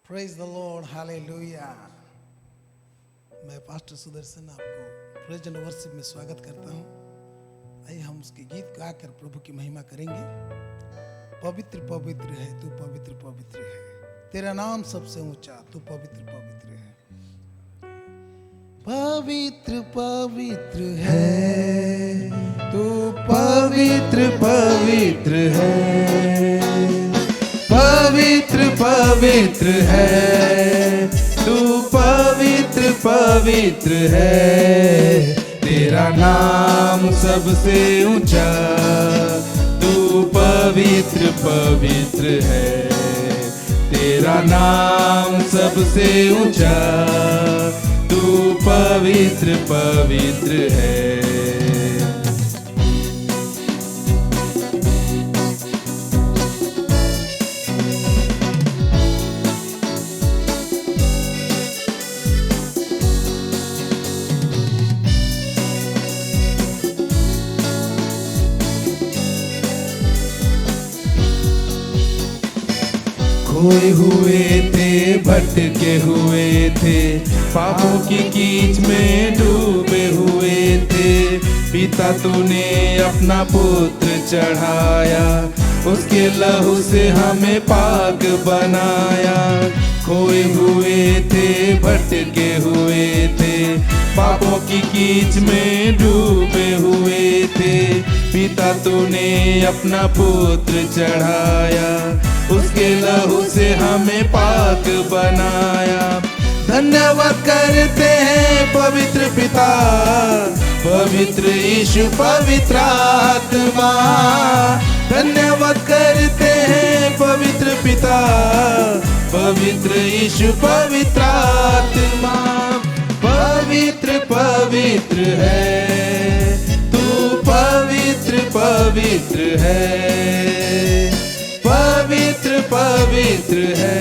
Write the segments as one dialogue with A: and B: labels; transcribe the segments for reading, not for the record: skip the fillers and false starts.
A: Praise the Lord, hallelujah. मैं pastor Sudarshan आपको praise and worship में स्वागत करता हूँ। आइए हम उसके गीत गाकर प्रभु की महिमा करेंगे। पवित्र पवित्र है तू, पवित्र पवित्र है, तेरा नाम सबसे ऊंचा, तू पवित्र पवित्र है। पवित्र पवित्र है तू, पवित्र पवित्र है, पवित्र पवित्र है तू, पवित्र पवित्र है, तेरा नाम सबसे ऊंचा, तू पवित्र पवित्र है, तेरा नाम सबसे ऊंचा, तू पवित्र पवित्र है। खोए हुए थे, भटके हुए थे, पापों की कीच में डूबे हुए थे, पिता तूने अपना पुत्र चढ़ाया, उसके लहू से हमें पाक बनाया। खोए हुए थे, भटके हुए थे, पापों की कीच में डूबे हुए थे, पिता तूने अपना पुत्र चढ़ाया, उसके लहू से हमें पाक बनाया। धन्यवाद करते हैं पवित्र पिता, पवित्र यीशु, पवित्र आत्मा। धन्यवाद करते हैं पवित्र पिता, पवित्र यीशु, पवित्र आत्मा। पवित्र पवित्र है तू, पवित्र पवित्र है, पवित्र पवित्र है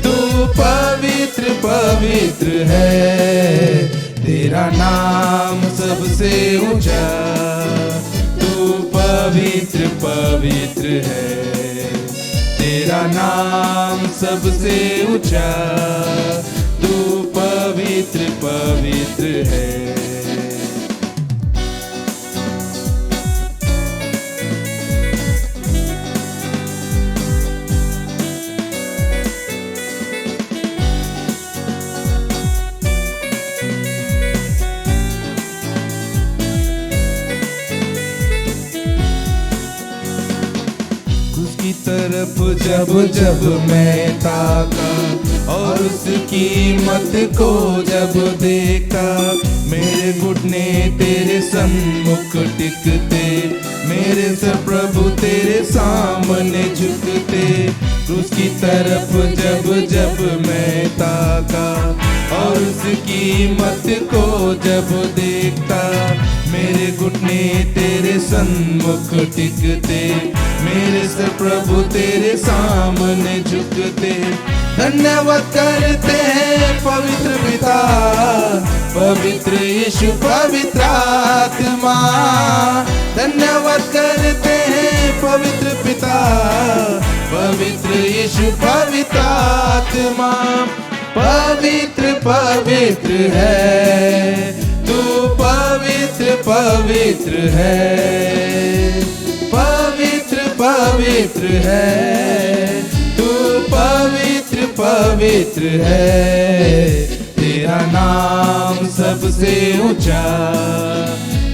A: तू, पवित्र पवित्र है, तेरा नाम सबसे ऊंचा, तू पवित्र पवित्र है, तेरा नाम सबसे ऊंचा, तू पवित्र पवित्र है। उसकी तरफ जब जब मैं ताका और उसकी मत को जब देखा, मेरे घुटने तेरे सन्मुख टिकते, मेरे सब प्रभु तेरे सामने झुकते। उसकी तरफ जब जब मैं ताका और उसकी मत को जब देखता, मेरे घुटने तेरे सन्मुख टिकते, मेरे सब प्रभु तेरे सामने झुकते। धन्यवाद करते हैं पवित्र पिता, पवित्र यीशु, पवित्र आत्मा। धन्यवाद करते हैं पवित्र पिता, पवित्र यीशु, पवित्र आत्मा। पवित्र पवित्र है तू, पवित्र पवित्र है, पवित्र पवित्र है तू, पवित्र पवित्र है, तेरा नाम सबसे ऊंचा,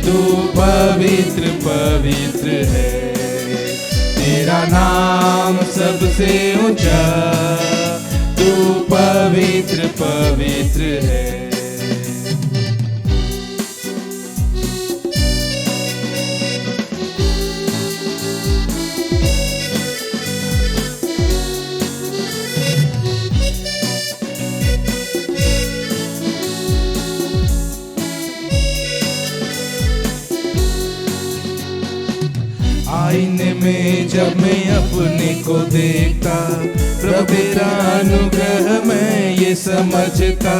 A: तू पवित्र पवित्र है, तेरा नाम सबसे ऊंचा, तू पवित्र पवित्र है। आईने में जब मैं अपने को देखता, प्रभु तेरा अनुग्रह मैं ये समझता,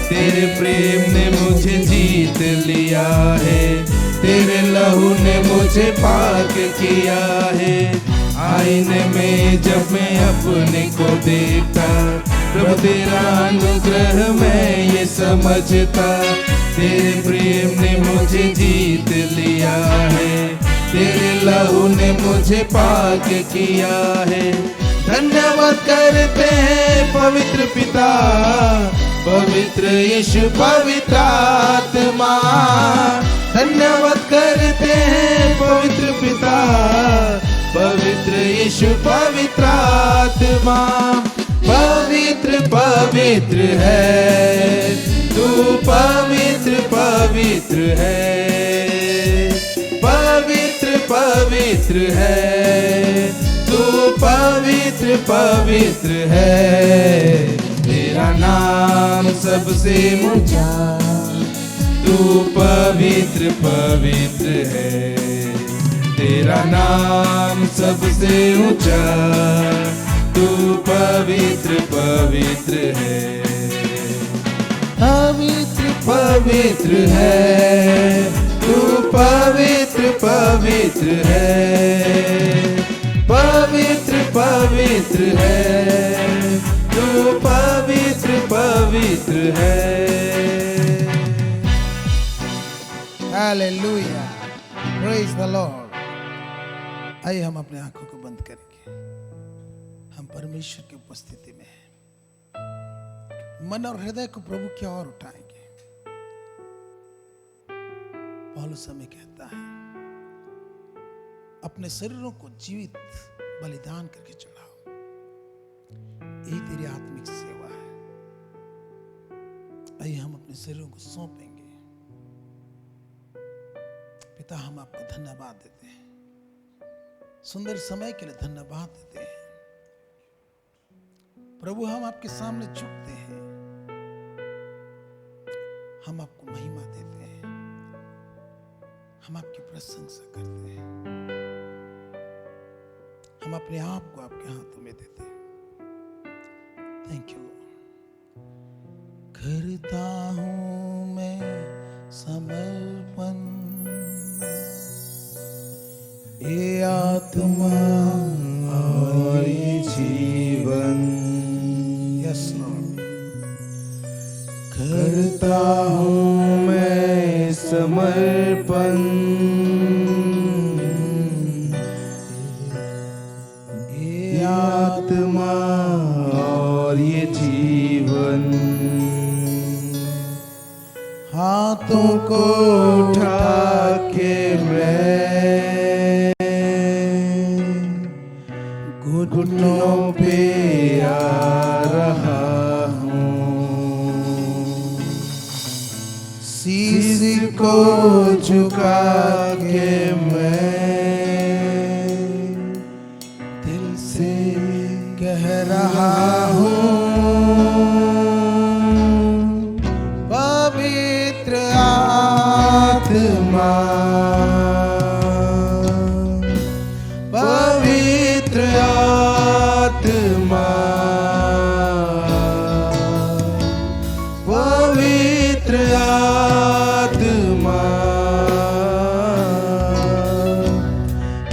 A: तेरे प्रेम ने मुझे जीत लिया है, तेरे लहू ने मुझे पाक किया है। आईने में जब मैं अपने को देखता,
B: प्रभु तेरा अनुग्रह मैं ये समझता, तेरे प्रेम ने मुझे जीत लिया है, तेरे लहू ने मुझे पाक किया है। धन्यवाद करते हैं पवित्र पिता, पवित्र यीशु, पवित्र आत्मा। धन्यवाद करते हैं पवित्र पिता, पवित्र यीशु, पवित्र आत्मा। पवित्र पवित्र है तू, पवित्र पवित्र है, पवित्र पवित्र है तू, पवित्र पवित्र है। तेरा नाम सबसे ऊंचा, तू पवित्र पवित्र है। तेरा नाम सबसे ऊंचा, तू पवित्र पवित्र है। पवित्र पवित्र है तू, पवित्र पवित्र है, पवित्र पवित्र है तू, पवित्र पवित्र है।
A: Hallelujah, praise the Lord. आइए हम अपने आंखों को बंद करेंगे, हम परमेश्वर की उपस्थिति में हैं। मन और हृदय को प्रभु की ओर उठाएंगे। पौलुस हमें कहता है, अपने शरीरों को जीवित बलिदान करके चढ़ाओ, यही तेरी आत्मिक सेवा है। आइए हम अपने शरीरों को सौंपेंगे। पिता, हम आपको धन्यवाद देते हैं, सुंदर समय के लिए धन्यवाद देते हैं। प्रभु, हम आपके सामने झुकते हैं, हम आपको महिमा देते हैं, हम आपकी प्रशंसा करते हैं, हम अपने आप को आपके हाथों में देते हैं। Thank you. करता हूं मैं समर्पण, ये आत्मा और ये जीवन। Yes Lord.
B: करता हूँ मैं समर्पण, ये आत्मा और ये जीवन।
A: हाथों को
B: उठा के मैं घुटनों पे आ रहा हूँ,
A: शीश को
B: झुका के मैं
A: दिल से कह रहा हूँ, पवित्र आत्मा,
B: पवित्र आत्मा, पवित्र आत्मा,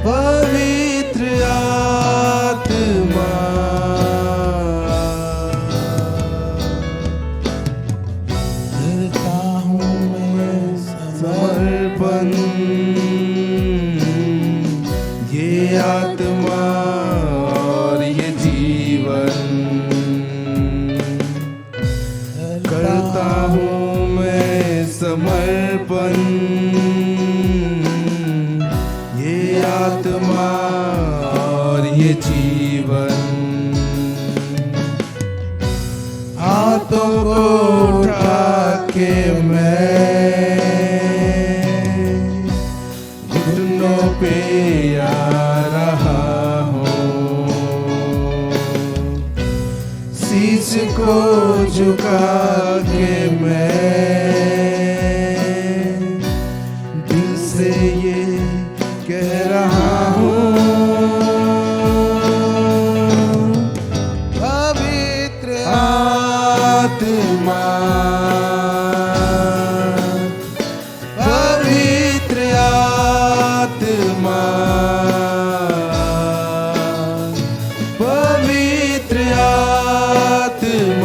B: पवित्र आत्मा।
A: करता हूँ मैं
B: समर्पण, ये आत्मा और ये जीवन। करता हूँ मैं समर्पण, ये आत्मा और ये जीवन। हाथों को उठा के मैं घुटनों पे आ रहा हूँ, शीश को झुका के मैं दिल से ये कह रहा हूँ,
A: पवित्र
B: आत्मा, पवित्र आत्मा, पवित्र आत्मा,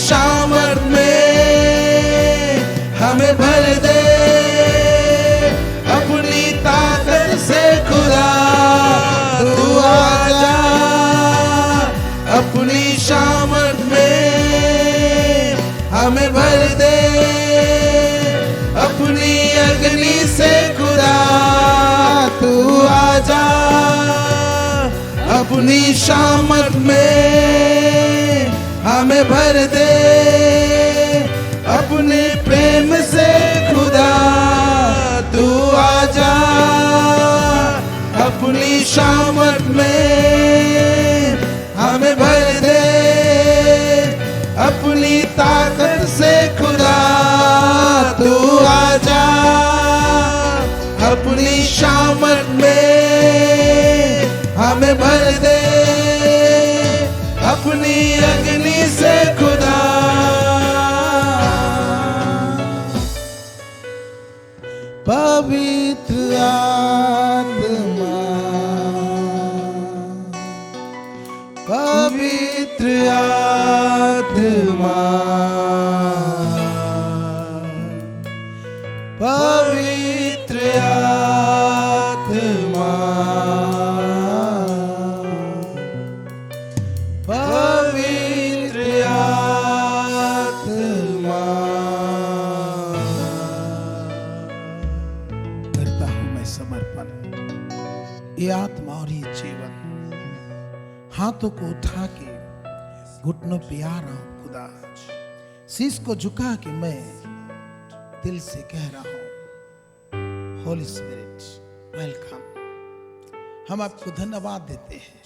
B: सामर्थ में हमें भर दे, अपनी ताकत से खुदा तू आजा, अपनी सामर्थ में हमें भर दे, अपनी अग्नि से खुदा तू आजा, अपनी सामर्थ में हमें भर दे, अपने प्रेम से खुदा तू आजा, अपनी सामर्थ में हमें भर दे, अपनी ताकत से खुदा तू आजा, अपनी सामर्थ में हमें भर दे, अपनी अग्नि से खुदा। पवित्र आत्मा, पवित्र आत्मा, पवित्र आत्मा, पवित्र आत्मा।
A: करता हूं मैं समर्पण, ये आत्मा और ये जीवन हाथों को उठा के घुटनों पे आ रहा हूं खुदा, शीश को झुका के मैं दिल से कह रहा हूं होली स्पिरिट वेलकम। हम आपको धन्यवाद देते हैं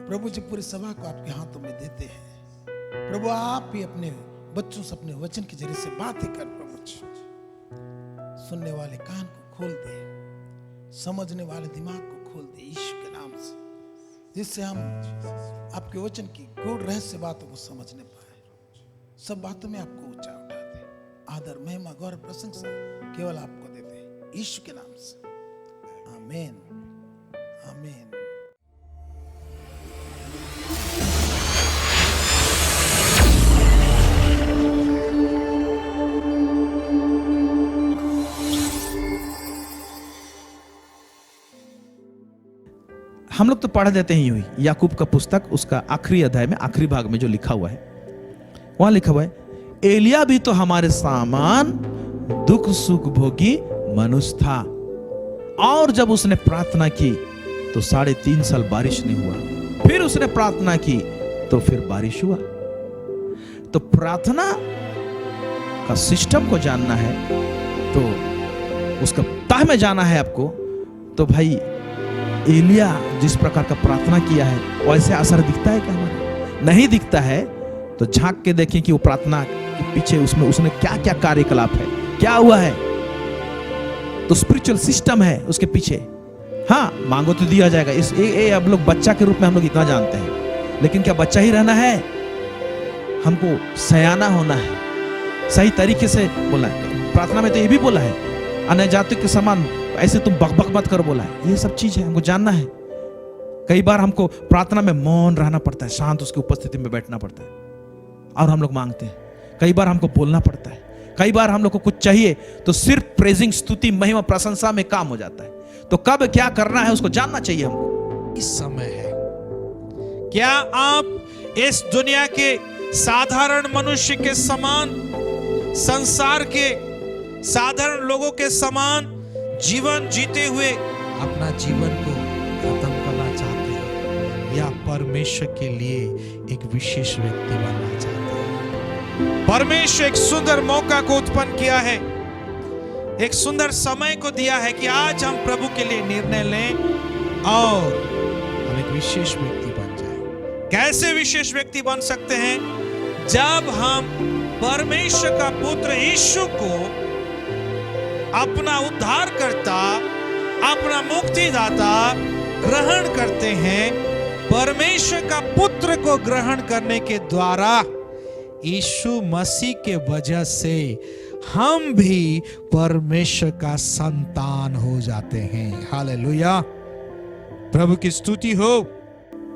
A: प्रभु जी, पूरी सभा को आपके हाथों में देते हैं प्रभु। आप ही अपने बच्चों से अपने वचन के जरिए से बातें कर प्रभु जी, सुनने वाले कान को खोल दे, समझने वाले दिमाग को खोल दे यीशु के नाम से, जिससे हम आपके वचन की गूढ़ रहस्य बातों को समझने पाए। सब बातों में आपको ऊंचा उठाते, आदर महिमा गौरव प्रशंसा केवल आपको देते यीशु के नाम से, आमीन आमीन।
C: हम लोग तो पढ़ देते हैं यूं ही याकूब का पुस्तक, उसका आखिरी अध्याय में आखिरी भाग में जो लिखा हुआ है, वहां लिखा हुआ है एलिया भी तो हमारे सामान दुख सुख भोगी मनुष्य था, और जब उसने प्रार्थना की तो 3.5 साल बारिश नहीं हुआ, फिर उसने प्रार्थना की तो फिर बारिश हुआ। तो प्रार्थना का सिस्टम को जानना है, तो उसका तह में जाना है आपको, तो भाई एलिया जिस प्रकार का प्रार्थना किया है वैसे असर दिखता है क्या हमारा? नहीं दिखता है तो झांक के देखें कि वो प्रार्थना के पीछे उसमें उसने क्या क्या कार्यकलाप है, क्या हुआ है। तो स्पिरिचुअल सिस्टम है उसके पीछे। हाँ, मांगो तो दिया जाएगा, इस अब लोग बच्चा के रूप में हम लोग इतना जानते हैं, लेकिन क्या बच्चा ही रहना है? हमको सयाना होना है, सही तरीके से बोला है। प्रार्थना में तो ये भी बोला है अन्य जातियों के समान ऐसे तुम बकबक मत कर बोला है। ये सब चीज है, हमको जानना है। कई बार हमको प्रार्थना में मौन रहना पड़ता है, शांत उसकी उपस्थिति में बैठना पड़ता है, और हम लोग मांगते हैं। कई बार हमको बोलना पड़ता है, कई बार हम लोग को कुछ चाहिए तो सिर्फ प्रेजिंग, स्तुति, महिमा, प्रशंसा में काम हो जाता है। तो कब क्या करना है उसको जानना चाहिए हमको।
D: इस समय है, क्या आप इस दुनिया के साधारण मनुष्य के समान, संसार के साधारण लोगों के समान जीवन जीते हुए अपना जीवन को खत्म करना चाहते हैं, या परमेश्वर के लिए एक विशेष व्यक्ति बनना चाहते हैं? परमेश्वर एक सुंदर मौका को उत्पन्न किया है, एक सुंदर समय को दिया है कि आज हम प्रभु के लिए निर्णय लें और हम एक विशेष व्यक्ति बन जाएं। कैसे विशेष व्यक्ति बन सकते हैं? जब हम परमेश्वर का पुत्र यीशु को अपना उद्धारकर्ता, अपना मुक्तिदाता ग्रहण करते हैं। परमेश्वर का पुत्र को ग्रहण करने के द्वारा यीशु मसीह के वजह से हम भी परमेश्वर का संतान हो जाते हैं। हालेलुया, प्रभु की स्तुति हो।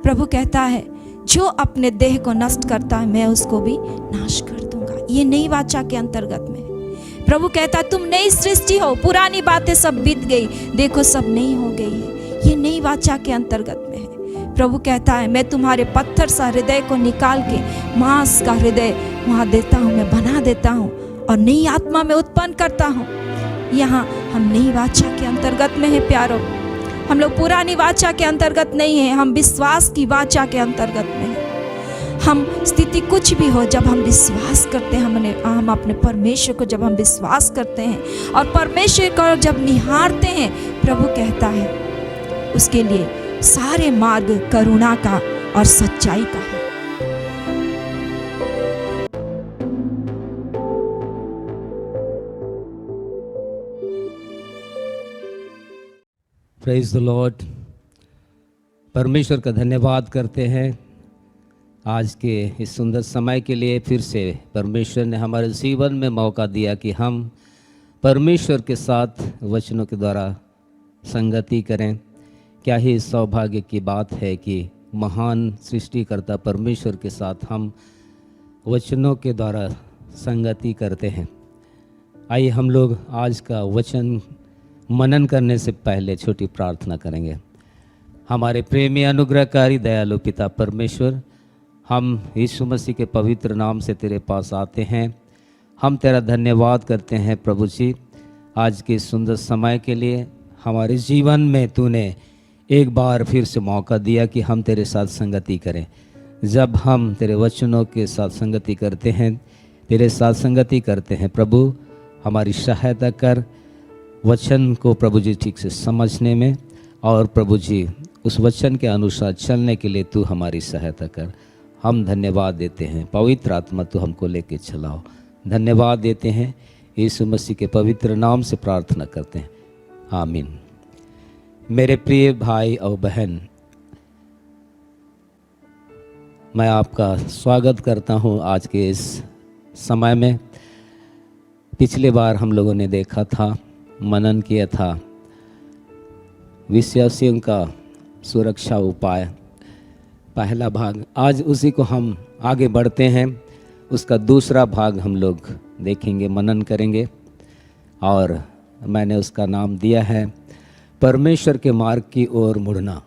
E: प्रभु कहता है जो अपने देह को नष्ट करता है मैं उसको भी नाश कर दूंगा। ये नई वाचा के अंतर्गत में प्रभु कहता है तुम नई सृष्टि हो, पुरानी बातें सब बीत गई, देखो सब नई हो गई है। ये नई वाचा के अंतर्गत में है। प्रभु कहता है मैं तुम्हारे पत्थर सा हृदय को निकाल के मांस का हृदय वहां देता हूँ, मैं बना देता हूँ और नई आत्मा में उत्पन्न करता हूँ। यहाँ हम नई वाचा के अंतर्गत में है प्यारो। हम लोग पुरानी वाचा के अंतर्गत नहीं है, हम विश्वास की वाचा के अंतर्गत में है। हम स्थिति कुछ भी हो, जब हम विश्वास करते हैं, हम अपने परमेश्वर को जब हम विश्वास करते हैं और परमेश्वर को जब निहारते हैं, प्रभु कहता है उसके लिए सारे मार्ग करुणा का और सच्चाई का है।
F: Praise the Lord. परमेश्वर का धन्यवाद करते हैं आज के इस सुंदर समय के लिए। फिर से परमेश्वर ने हमारे जीवन में मौका दिया कि हम परमेश्वर के साथ वचनों के द्वारा संगति करें। क्या ही सौभाग्य की बात है कि महान सृष्टिकर्ता परमेश्वर के साथ हम वचनों के द्वारा संगति करते हैं। आइए हम लोग आज का वचन मनन करने से पहले छोटी प्रार्थना करेंगे। हमारे प्रेमी अनुग्रहकारी दयालु पिता परमेश्वर, हम यीशु मसीह के पवित्र नाम से तेरे पास आते हैं। हम तेरा धन्यवाद करते हैं प्रभु जी, आज के सुंदर समय के लिए। हमारे जीवन में तूने एक बार फिर से मौका दिया कि हम तेरे साथ संगति करें। जब हम तेरे वचनों के साथ संगति करते हैं, तेरे साथ संगति करते हैं प्रभु, हमारी सहायता कर वचन को प्रभु जी ठीक से समझने में, और प्रभु जी उस वचन के अनुसार चलने के लिए तू हमारी सहायता कर। हम धन्यवाद देते हैं, पवित्र आत्मा तू हमको लेके चलाओ। धन्यवाद देते हैं, यीशु मसीह के पवित्र नाम से प्रार्थना करते हैं, आमीन। मेरे प्रिय भाई और बहन, मैं आपका स्वागत करता हूं आज के इस समय में। पिछले बार हम लोगों ने देखा था, मनन किया था विश्वासियों का सुरक्षा उपाय, पहला भाग। आज उसी को हम आगे बढ़ते हैं, उसका दूसरा भाग हम लोग देखेंगे, मनन करेंगे। और मैंने उसका नाम दिया है परमेश्वर के मार्ग की ओर मुड़ना।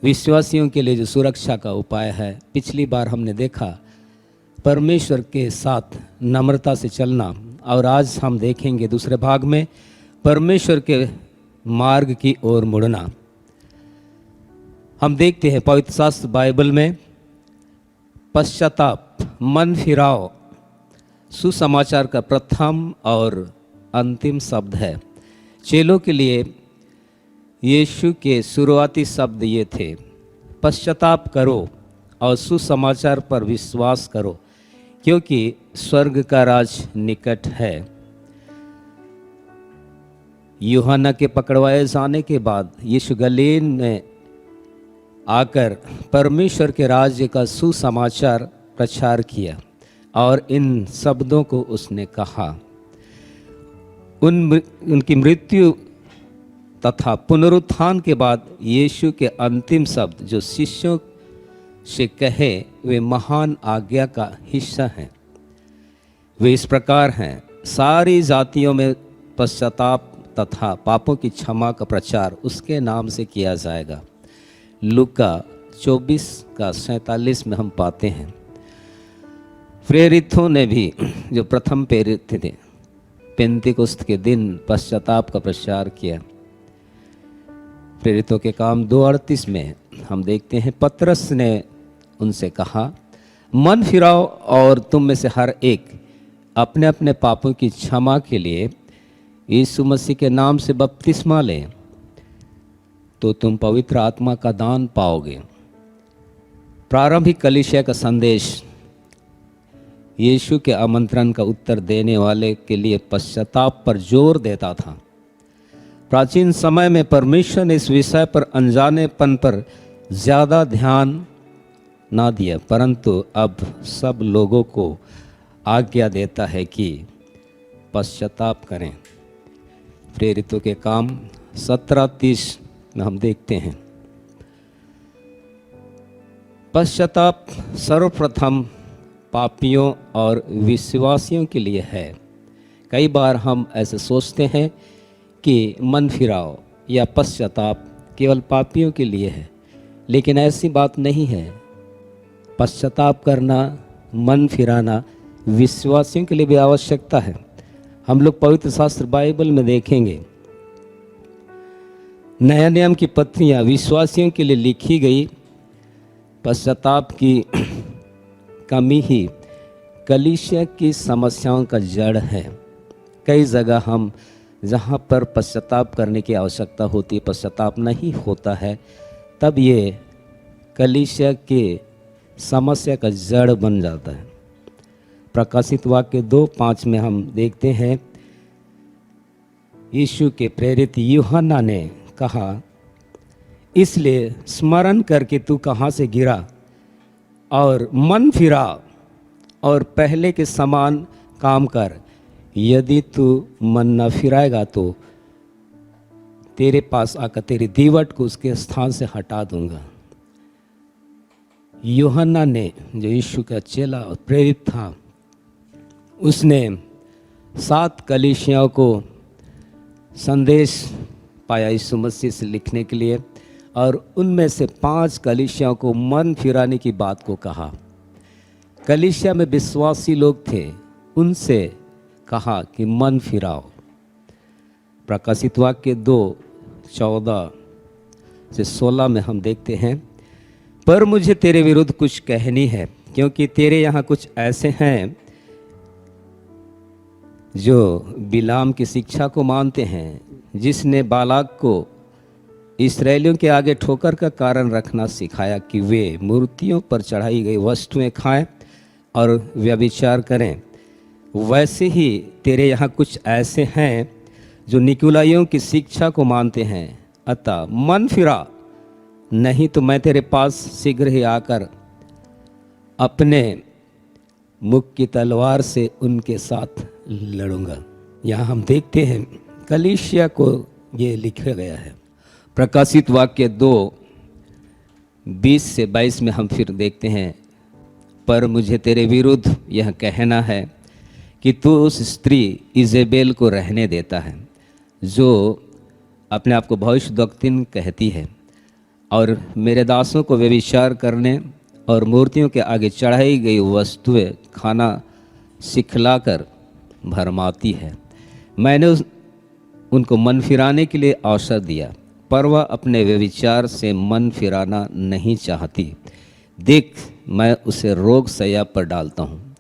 F: विश्वासियों के लिए जो सुरक्षा का उपाय है, पिछली बार हमने देखा परमेश्वर के साथ नम्रता से चलना, और आज हम देखेंगे दूसरे भाग में परमेश्वर के मार्ग की ओर मुड़ना। हम देखते हैं पवित्र शास्त्र बाइबल में पश्चाताप, मन फिराओ सुसमाचार का प्रथम और अंतिम शब्द है। चेलों के लिए यीशु के शुरुआती शब्द ये थे, पश्चाताप करो और सुसमाचार पर विश्वास करो, क्योंकि स्वर्ग का राज निकट है। यूहन्ना के पकड़वाए जाने के बाद यीशु गलील में आकर परमेश्वर के राज्य का सुसमाचार प्रचार किया, और इन शब्दों को उसने कहा। उनकी मृत्यु तथा पुनरुत्थान के बाद यीशु के अंतिम शब्द जो शिष्यों से कहे, वे महान आज्ञा का हिस्सा हैं। वे इस प्रकार हैं, सारी जातियों में पश्चाताप तथा पापों की क्षमा का प्रचार उसके नाम से किया जाएगा। लूका 24:47 में हम पाते हैं। प्रेरितों ने भी, जो प्रथम प्रेरित थे, पेंतिकुस्त के दिन पश्चाताप का प्रचार किया। प्रेरितों के काम 2:38 में हम देखते हैं, पतरस ने उनसे कहा, मन फिराओ और तुम में से हर एक अपने अपने पापों की क्षमा के लिए यीशु मसीह के नाम से बपतिस्मा लें, तो तुम पवित्र आत्मा का दान पाओगे। प्रारंभिक कलीसिया का संदेश यीशु के आमंत्रण का उत्तर देने वाले के लिए पश्चाताप पर जोर देता था। प्राचीन समय में परमेश्वर ने इस विषय पर अनजानेपन पर ज़्यादा ध्यान ना दिया, परंतु अब सब लोगों को आज्ञा देता है कि पश्चाताप करें। प्रेरितों के काम 17:30 में हम देखते हैं, पश्चाताप सर्वप्रथम पापियों और विश्वासियों के लिए है। कई बार हम ऐसे सोचते हैं कि मन फिराओ या पश्चाताप केवल पापियों के लिए है, लेकिन ऐसी बात नहीं है। पश्चाताप करना, मन फिराना विश्वासियों के लिए भी आवश्यकता है। हम लोग पवित्र शास्त्र बाइबल में देखेंगे, नया नियम की पत्रियां विश्वासियों के लिए लिखी गई। पश्चाताप की कमी ही कलीसिया की समस्याओं का जड़ है। कई जगह हम जहाँ पर पश्चाताप करने की आवश्यकता होती है, पश्चाताप नहीं होता है, तब ये कलीसिया के समस्या का जड़ बन जाता है। प्रकाशित वाक्य 2:5 में हम देखते हैं, यीशु के प्रेरित यूहन्ना ने कहा, इसलिए स्मरण करके तू कहाँ से गिरा और मन फिरा और पहले के समान काम कर। यदि तू मन न फिराएगा तो तेरे पास आकर तेरी दीवट को उसके स्थान से हटा दूंगा। यूहन्ना ने, जो यीशु का चेला और प्रेरित था, उसने 7 कलीसियाओं को संदेश पाया यीशु मसीह से लिखने के लिए, और उनमें से 5 कलीसियाओं को मन फिराने की बात को कहा। कलीसिया में विश्वासी लोग थे, उनसे कहा कि मन फिराओ। प्रकाशित वाक्य 2:14 से 16 में हम देखते हैं, पर मुझे तेरे विरुद्ध कुछ कहनी है, क्योंकि तेरे यहाँ कुछ ऐसे हैं जो बिलाम की शिक्षा को मानते हैं, जिसने बालाक को इस्राएलियों के आगे ठोकर का कारण रखना सिखाया कि वे मूर्तियों पर चढ़ाई गई वस्तुएं खाएं और व्यभिचार करें। वैसे ही तेरे यहाँ कुछ ऐसे हैं जो निकुलाइयों की शिक्षा को मानते हैं। अतः मन फिरा, नहीं तो मैं तेरे पास शीघ्र ही आकर अपने मुख की तलवार से उनके साथ लड़ूंगा। यहाँ हम देखते हैं कलीसिया को ये लिखा गया है। प्रकाशित वाक्य 2:20 से 22 में हम फिर देखते हैं, पर मुझे तेरे विरुद्ध यह कहना है कि तू उस स्त्री इजेबेल को रहने देता है, जो अपने आप को भविष्यद्वक्तिन कहती है और मेरे दासों को व्यभिचार करने और मूर्तियों के आगे चढ़ाई गई वस्तुएं खाना सिखलाकर भरमाती है। मैंने उनको मन फिराने के लिए अवसर दिया, पर वह अपने व्यभिचार से मन फिराना नहीं चाहती। देख, मैं उसे रोग सैया पर डालता हूँ,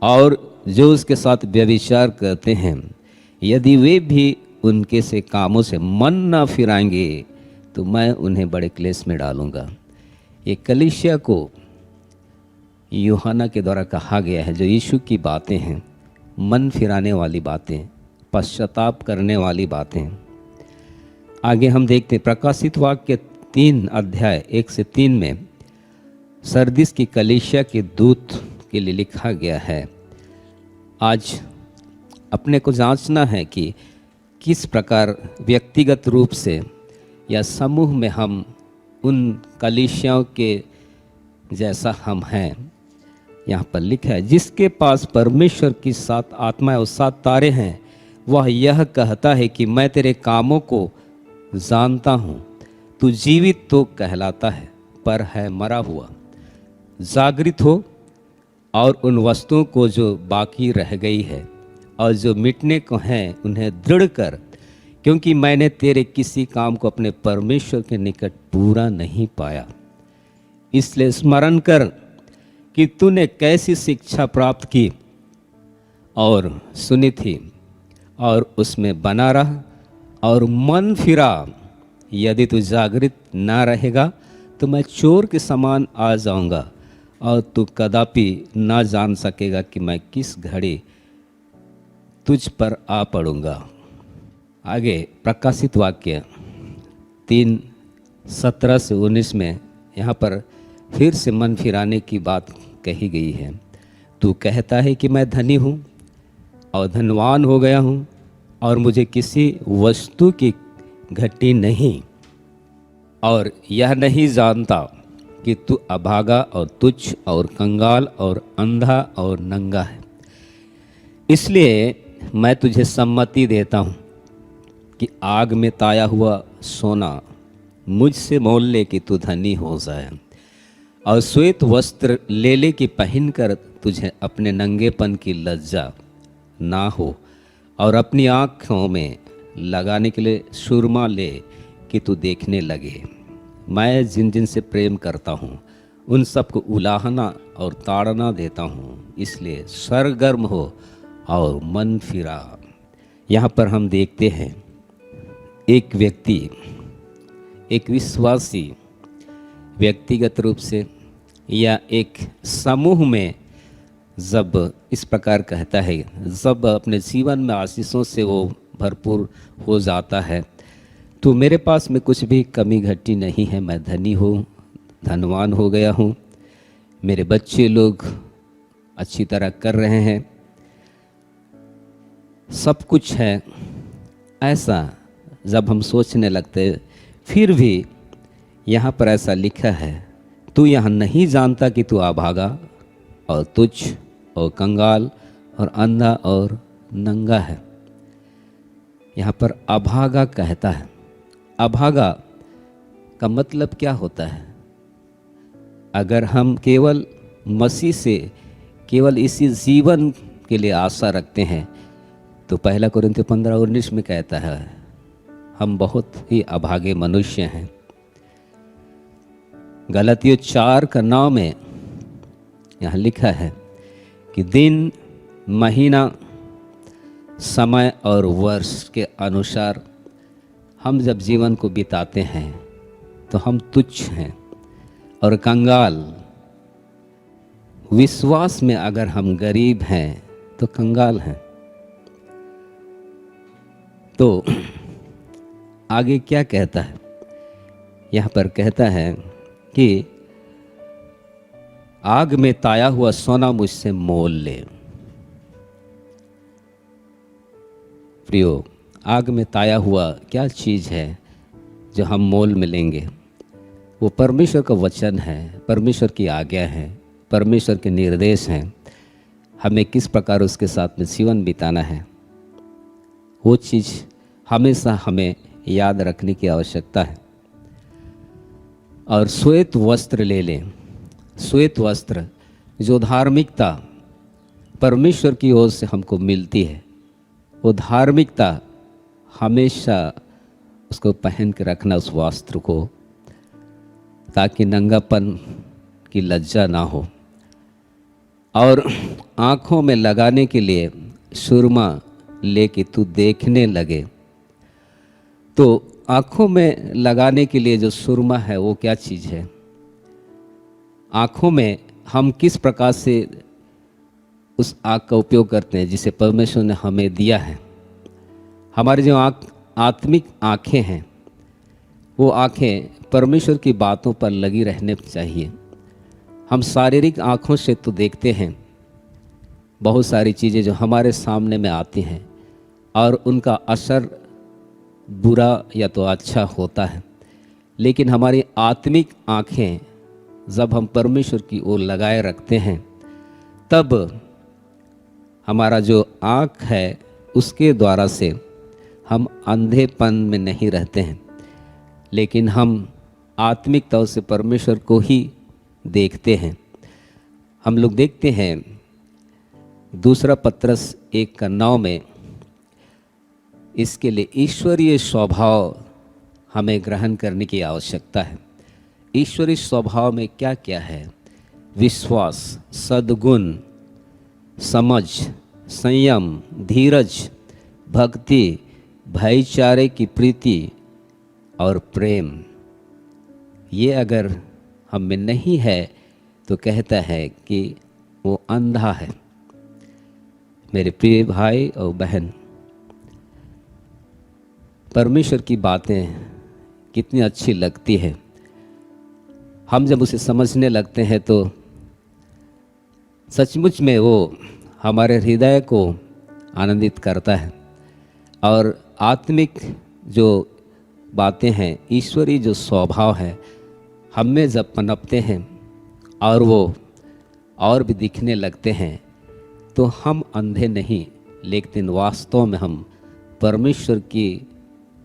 F: और जो उसके साथ व्यभिचार करते हैं, यदि वे भी उनके से कामों से मन न फिराएंगे तो मैं उन्हें बड़े क्लेश में डालूंगा। ये कलीसिया को यूहन्ना के द्वारा कहा गया है, जो यीशु की बातें हैं, मन फिराने वाली बातें, पश्चाताप करने वाली बातें। आगे हम देखते हैं प्रकाशित वाक्य 3:1-3 में सरदिस की कलीसिया के दूत के लिए लिखा गया है। आज अपने को जांचना है कि किस प्रकार व्यक्तिगत रूप से या समूह में हम उन कलीसियाओं के जैसा हम हैं। यहाँ पर लिखा है, जिसके पास परमेश्वर की 7 आत्माएं और 7 तारे हैं, वह यह कहता है कि मैं तेरे कामों को जानता हूँ। तू जीवित तो कहलाता है, पर है मरा हुआ। जागृत हो और उन वस्तुओं को जो बाकी रह गई है और जो मिटने को हैं उन्हें दृढ़ कर, क्योंकि मैंने तेरे किसी काम को अपने परमेश्वर के निकट पूरा नहीं पाया। इसलिए स्मरण कर कि तूने कैसी शिक्षा प्राप्त की और सुनी थी, और उसमें बना रहा और मन फिरा। यदि तू जागृत ना रहेगा तो मैं चोर के समान आ जाऊंगा, और तू कदापि ना जान सकेगा कि मैं किस घड़ी तुझ पर आ पड़ूंगा। आगे प्रकाशित वाक्य 3:17 से 19 में यहाँ पर फिर से मन फिराने की बात कही गई है। तू कहता है कि मैं धनी हूँ और धनवान हो गया हूँ, और मुझे किसी वस्तु की घटी नहीं, और यह नहीं जानता कि तू अभागा और तुच्छ और कंगाल और अंधा और नंगा है। इसलिए मैं तुझे सम्मति देता हूँ कि आग में ताया हुआ सोना मुझसे मोल ले कि तू धनी हो जाए, और श्वेत वस्त्र ले ले कि पहनकर तुझे अपने नंगेपन की लज्जा ना हो, और अपनी आँखों में लगाने के लिए सुरमा ले कि तू देखने लगे। मैं जिन जिन से प्रेम करता हूँ उन सबको उलाहना और ताड़ना देता हूँ, इसलिए सरगर्म हो और मन फिरा। यहाँ पर हम देखते हैं एक व्यक्ति, एक विश्वासी व्यक्तिगत रूप से या एक समूह में जब इस प्रकार कहता है, जब अपने जीवन में आशीषों से वो भरपूर हो जाता है, तो मेरे पास में कुछ भी कमी घटी नहीं है, मैं धनी हूँ, धनवान हो गया हूँ, मेरे बच्चे लोग अच्छी तरह कर रहे हैं, सब कुछ है। ऐसा जब हम सोचने लगते, फिर भी यहाँ पर ऐसा लिखा है, तू यहाँ नहीं जानता कि तू अभागा और तुच्छ और कंगाल और अंधा और नंगा है। यहाँ पर अभागा कहता है। अभागा का मतलब क्या होता है? अगर हम केवल मसीह से केवल इसी जीवन के लिए आशा रखते हैं, तो पहला कोरिन्थियों 15:19 में कहता है हम बहुत ही अभागे मनुष्य हैं। गलातियों 4:9 में यहाँ लिखा है कि दिन, महीना, समय और वर्ष के अनुसार हम जब जीवन को बिताते हैं तो हम तुच्छ हैं और कंगाल। विश्वास में अगर हम गरीब हैं तो कंगाल हैं। तो आगे क्या कहता है? यहाँ पर कहता है कि आग में ताया हुआ सोना मुझसे मोल ले। प्रियो, आग में ताया हुआ क्या चीज़ है जो हम मोल में लेंगे? वो परमेश्वर का वचन है, परमेश्वर की आज्ञा है, परमेश्वर के निर्देश हैं, हमें किस प्रकार उसके साथ में जीवन बिताना है। वो चीज़ हमेशा हमें याद रखने की आवश्यकता है। और श्वेत वस्त्र ले लें। श्वेत वस्त्र जो धार्मिकता परमेश्वर की ओर से हमको मिलती है, वो धार्मिकता हमेशा उसको पहन के रखना, उस वस्त्र को, ताकि नंगापन की लज्जा ना हो। और आँखों में लगाने के लिए सुरमा लेके तू देखने लगे। तो आँखों में लगाने के लिए जो सुरमा है वो क्या चीज़ है? आँखों में हम किस प्रकार से उस आँख का उपयोग करते हैं जिसे परमेश्वर ने हमें दिया है। हमारी जो आत्मिक आँखें हैं, वो आँखें परमेश्वर की बातों पर लगी रहने चाहिए। हम शारीरिक आँखों से तो देखते हैं बहुत सारी चीज़ें जो हमारे सामने में आती हैं और उनका असर बुरा या तो अच्छा होता है, लेकिन हमारी आत्मिक आँखें जब हम परमेश्वर की ओर लगाए रखते हैं, तब हमारा जो आँख है उसके द्वारा से हम अंधेपन में नहीं रहते हैं, लेकिन हम आत्मिक तौर से परमेश्वर को ही देखते हैं। हम लोग देखते हैं दूसरा पत्रस 1:9 में, इसके लिए ईश्वरीय स्वभाव हमें ग्रहण करने की आवश्यकता है। ईश्वरीय स्वभाव में क्या क्या है? विश्वास, सद्गुण, समझ, संयम, धीरज, भक्ति, भाईचारे की प्रीति और प्रेम। ये अगर हम में नहीं है तो कहता है कि वो अंधा है। मेरे प्रिय भाई और बहन, परमेश्वर की बातें कितनी अच्छी लगती है। हम जब उसे समझने लगते हैं तो सचमुच में वो हमारे हृदय को आनंदित करता है। और आत्मिक जो बातें हैं, ईश्वरीय जो स्वभाव है, हम में जब पनपते हैं और वो और भी दिखने लगते हैं तो हम अंधे नहीं, लेकिन वास्तव में हम परमेश्वर की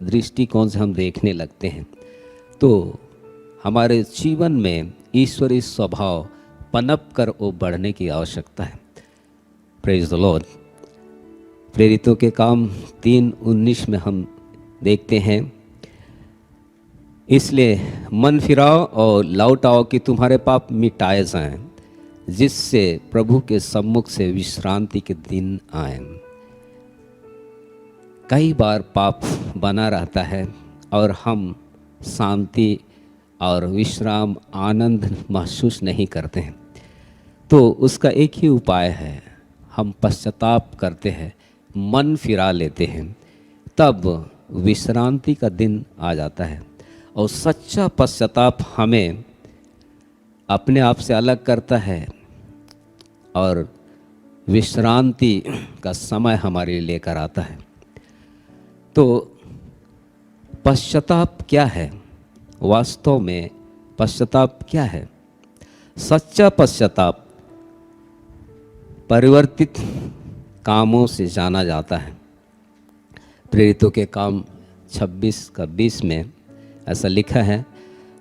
F: दृष्टिकोण से हम देखने लगते हैं। तो हमारे जीवन में ईश्वरीय स्वभाव पनप कर वो बढ़ने की आवश्यकता है। Praise the Lord. प्रेरितों के काम 3:19 में हम देखते हैं, इसलिए मन फिराओ और लौट आओ कि तुम्हारे पाप मिटाए जाएं, जिससे प्रभु के सम्मुख से विश्रांति के दिन आए। कई बार पाप बना रहता है और हम शांति और विश्राम आनंद महसूस नहीं करते हैं। तो उसका एक ही उपाय है, हम पश्चाताप करते हैं, मन फिरा लेते हैं, तब विश्रांति का दिन आ जाता है। और सच्चा पश्चाताप हमें अपने आप से अलग करता है और विश्रांति का समय हमारे लिए लेकर आता है। तो पश्चाताप क्या है? वास्तव में पश्चाताप क्या है? सच्चा पश्चाताप परिवर्तित कामों से जाना जाता है। प्रेरितों के काम 26:20 में ऐसा लिखा है,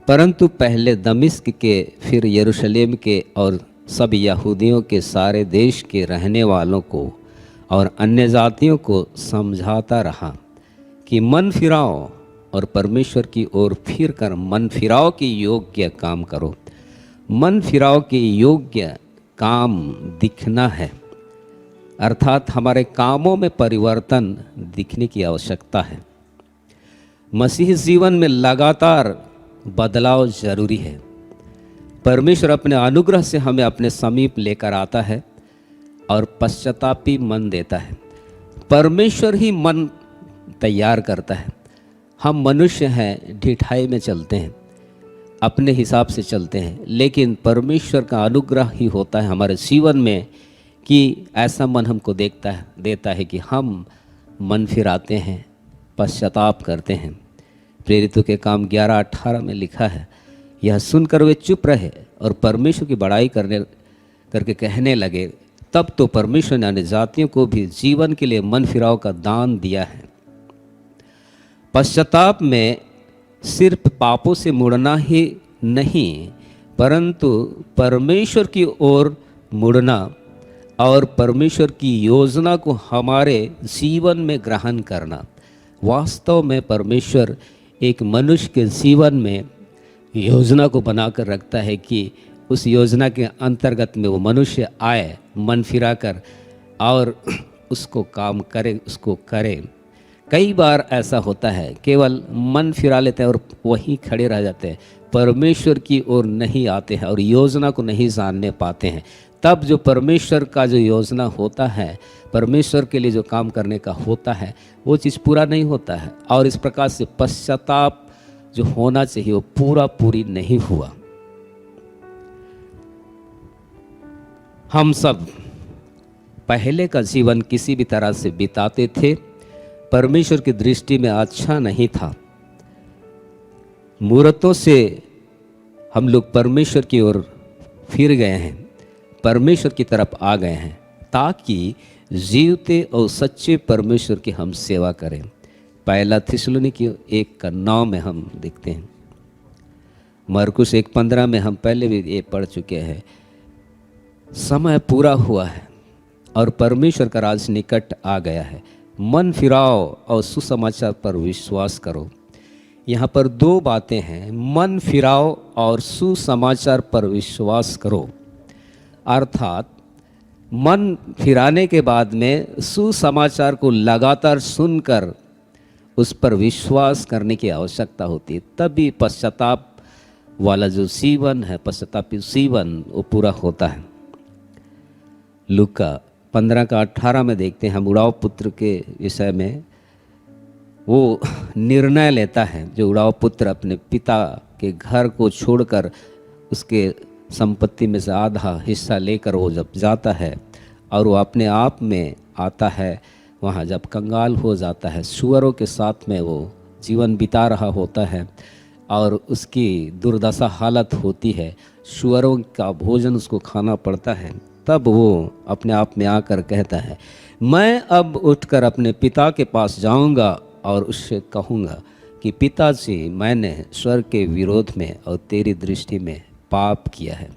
F: परंतु पहले दमिश्क के, फिर यरूशलेम के और सब यहूदियों के सारे देश के रहने वालों को और अन्य जातियों को समझाता रहा कि मन फिराओ और परमेश्वर की ओर फिर कर मन फिराओ के योग्य काम करो। मन फिराओ के योग्य काम दिखना है, अर्थात हमारे कामों में परिवर्तन दिखने की आवश्यकता है। मसीह जीवन में लगातार बदलाव जरूरी है। परमेश्वर अपने अनुग्रह से हमें अपने समीप लेकर आता है और पश्चातापी मन देता है। परमेश्वर ही मन तैयार करता है। हम मनुष्य हैं, ढिठाई में चलते हैं, अपने हिसाब से चलते हैं, लेकिन परमेश्वर का अनुग्रह ही होता है हमारे जीवन में कि ऐसा मन हमको देता है कि हम मन फिराते हैं, पश्चाताप करते हैं। प्रेरितों के काम 11:18 में लिखा है, यह सुनकर वे चुप रहे और परमेश्वर की बड़ाई करके कहने लगे, तब तो परमेश्वर ने अन्य जातियों को भी जीवन के लिए मन फिराव का दान दिया है। पश्चाताप में सिर्फ पापों से मुड़ना ही नहीं, परंतु परमेश्वर की ओर मुड़ना और परमेश्वर की योजना को हमारे जीवन में ग्रहण करना। वास्तव में परमेश्वर एक मनुष्य के जीवन में योजना को बनाकर रखता है कि उस योजना के अंतर्गत में वो मनुष्य आए मन फिराकर और उसको काम करे, उसको करे। कई बार ऐसा होता है, केवल मन फिरा लेते हैं और वहीं खड़े रह जाते हैं, परमेश्वर की ओर नहीं आते हैं और योजना को नहीं जानने पाते हैं। तब जो परमेश्वर का जो योजना होता है, परमेश्वर के लिए जो काम करने का होता है, वो चीज़ पूरा नहीं होता है और इस प्रकार से पश्चाताप जो होना चाहिए वो पूरी नहीं हुआ। हम सब पहले का जीवन किसी भी तरह से बिताते थे, परमेश्वर की दृष्टि में अच्छा नहीं था। मूर्तों से हम लोग परमेश्वर की ओर फिर गए हैं, परमेश्वर की तरफ आ गए हैं, ताकि जीवते और सच्चे परमेश्वर की हम सेवा करें। पहला थिस्सलुनीकी 1:9 में हम देखते हैं। मरकुस 1:15 में हम पहले भी ये पढ़ चुके हैं। समय पूरा हुआ है और परमेश्वर का राज निकट आ गया है। मन फिराओ और सुसमाचार पर विश्वास करो। यहाँ पर दो बातें हैं, मन फिराओ और सुसमाचार पर विश्वास करो। अर्थात मन फिराने के बाद में सुसमाचार को लगातार सुनकर उस पर विश्वास करने की आवश्यकता होती है, तभी पश्चाताप वाला जो जीवन है, पश्चातापी जीवन, वो पूरा होता है। लूका 15:18 में देखते हैं हम उड़ाव पुत्र के विषय में। वो निर्णय लेता है, जो उड़ाव पुत्र अपने पिता के घर को छोड़कर उसके संपत्ति में से आधा हिस्सा लेकर वो जब जाता है और वो अपने आप में आता है, वहाँ जब कंगाल हो जाता है, सुअरों के साथ में वो जीवन बिता रहा होता है और उसकी दुर्दशा हालत होती है, सुअरों का भोजन उसको खाना पड़ता है, तब वो अपने आप में आकर कहता है, मैं अब उठकर अपने पिता के पास जाऊंगा और उससे कहूँगा कि पिताजी, मैंने स्वर्ग के विरोध में और तेरी दृष्टि में पाप किया है।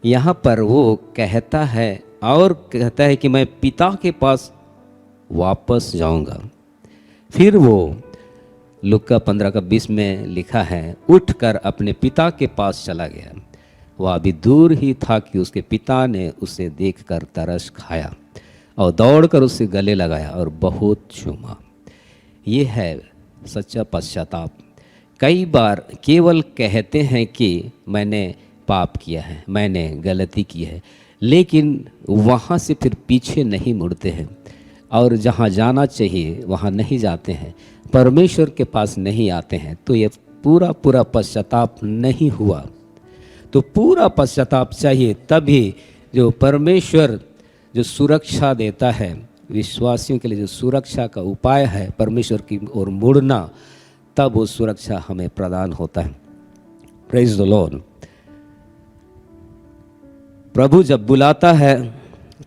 F: यहाँ पर वो कहता है और कहता है कि मैं पिता के पास वापस जाऊंगा। फिर वो लुका 15:20 में लिखा है, उठकर अपने पिता के पास चला गया। वह अभी दूर ही था कि उसके पिता ने उसे देखकर तरस खाया और दौड़कर उससे गले लगाया और बहुत चूमा। ये है सच्चा पश्चाताप। कई बार केवल कहते हैं कि मैंने पाप किया है, मैंने गलती की है, लेकिन वहाँ से फिर पीछे नहीं मुड़ते हैं और जहाँ जाना चाहिए वहाँ नहीं जाते हैं, परमेश्वर के पास नहीं आते हैं। तो ये पूरा पश्चाताप नहीं हुआ। तो पूरा पश्चाताप चाहिए, तभी जो परमेश्वर जो सुरक्षा देता है विश्वासियों के लिए, जो सुरक्षा का उपाय है परमेश्वर की ओर मुड़ना, तब वो सुरक्षा हमें प्रदान होता है। Praise the Lord. प्रभु जब बुलाता है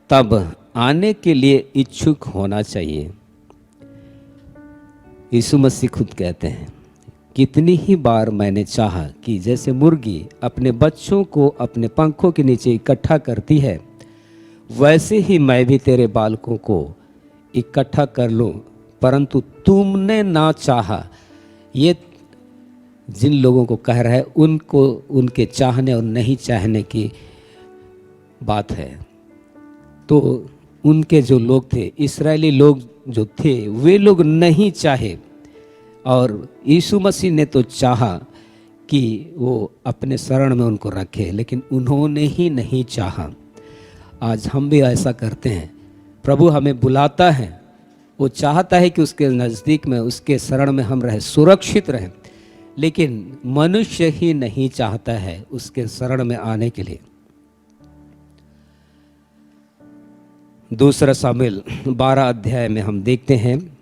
F: तब आने के लिए इच्छुक होना चाहिए। यीशु मसीह खुद कहते हैं, कितनी ही बार मैंने चाहा कि जैसे मुर्गी अपने बच्चों को अपने पंखों के नीचे इकट्ठा करती है, वैसे ही मैं भी तेरे बालकों को इकट्ठा कर लूं, परंतु तुमने ना चाहा। ये जिन लोगों को कह रहा है उनको उनके चाहने और नहीं चाहने की बात है। तो उनके जो लोग थे, इस्राएली लोग जो थे, वे लोग नहीं चाहे और यीशु मसीह ने तो चाहा कि वो अपने शरण में उनको रखे, लेकिन उन्होंने ही नहीं चाहा। आज हम भी ऐसा करते हैं। प्रभु हमें बुलाता है, वो चाहता है कि उसके नज़दीक में, उसके शरण में हम रहें, सुरक्षित रहें, लेकिन मनुष्य ही नहीं चाहता है उसके शरण में आने के लिए। दूसरा शामिल 12 अध्याय में हम देखते हैं,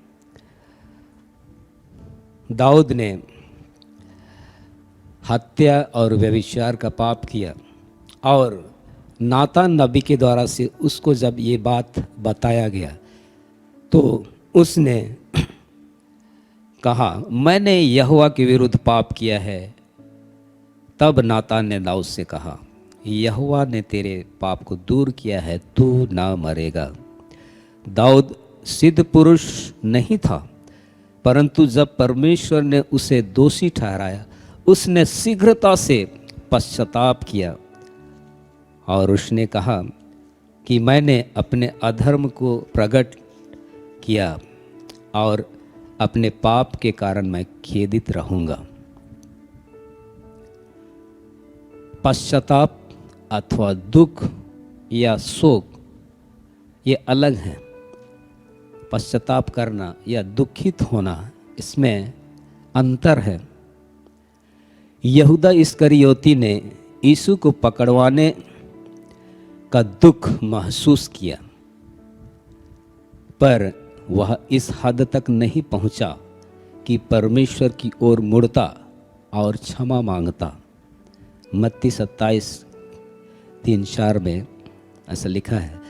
F: दाऊद ने हत्या और व्यभिचार का पाप किया और नातान नबी के द्वारा से उसको जब ये बात बताया गया तो उसने कहा, मैंने यहोवा के विरुद्ध पाप किया है। तब नातान ने दाऊद से कहा, यहोवा ने तेरे पाप को दूर किया है, तू ना मरेगा। दाऊद सिद्ध पुरुष नहीं था, परंतु जब परमेश्वर ने उसे दोषी ठहराया, उसने शीघ्रता से पश्चाताप किया और उसने कहा कि मैंने अपने अधर्म को प्रकट किया और अपने पाप के कारण मैं खेदित रहूँगा। पश्चाताप अथवा दुख या शोक ये अलग है। पश्चाताप करना या दुखित होना, इसमें अंतर है। यहूदा इस्करियोती ने यीशु को पकड़वाने का दुख महसूस किया, पर वह इस हद तक नहीं पहुंचा कि परमेश्वर की ओर मुड़ता और क्षमा मांगता। मत्ती 27:3-4 में ऐसा लिखा है,